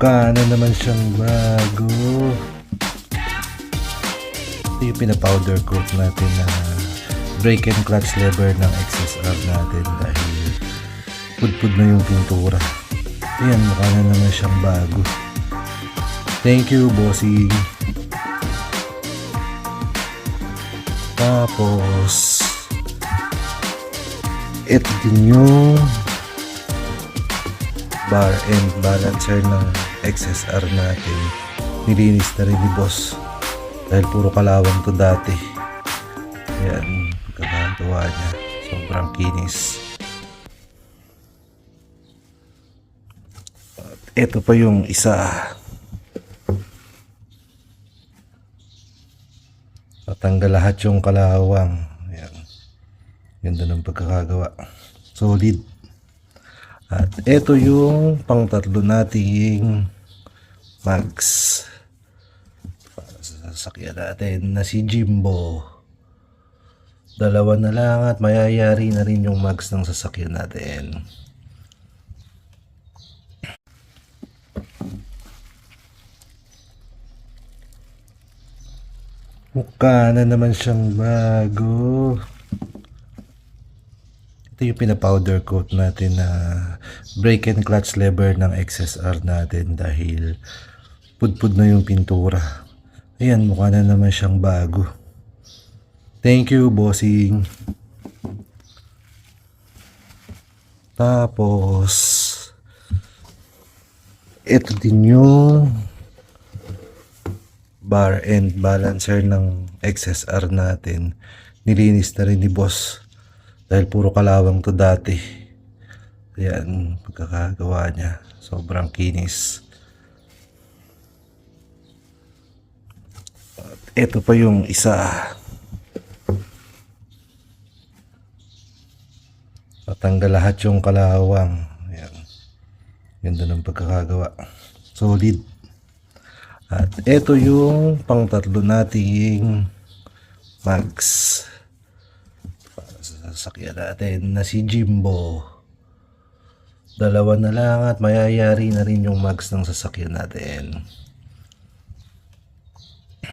Mukha na naman siyang bago. Ito yung pinapowder coat natin na brake and clutch lever ng XSR natin dahil pudpud na yung pintura. Ayan, mukha na naman siyang bago. Thank you, bossing. Tapos ito din yung bar and balancer ng XSR natin. Nilinis na rin ni boss dahil puro kalawang to dati. Ayan, pagkakatawa niya, sobrang kinis. At ito pa yung isa. Natanggal lahat yung kalawang. Ayan, ganda ng pagkakagawa, solid. At ito yung pang tatlo nating mags para sa sasakyan natin na si Jimbo. Dalawa na lang at mayayari na rin yung mags ng sasakyan natin. Mukha na naman siyang bago. Ito yung pinapowder coat natin na brake and clutch lever ng XSR natin dahil pudpud na yung pintura. Ayan, mukha na naman siyang bago. Thank you, bossing. Tapos ito din yung bar and balancer ng XSR natin. Nilinis na rin ni boss dahil puro kalawang to dati. Ayan, pagkakagawa niya, sobrang kinis. At ito pa yung isa. Natanggal lahat yung kalawang. Ayan, ganda ng pagkakagawa, solid. At ito yung pang tatlo nating mags para sa sasakyan natin na si Jimbo. Dalawa na lang at mayayari na rin yung mags ng sasakyan natin.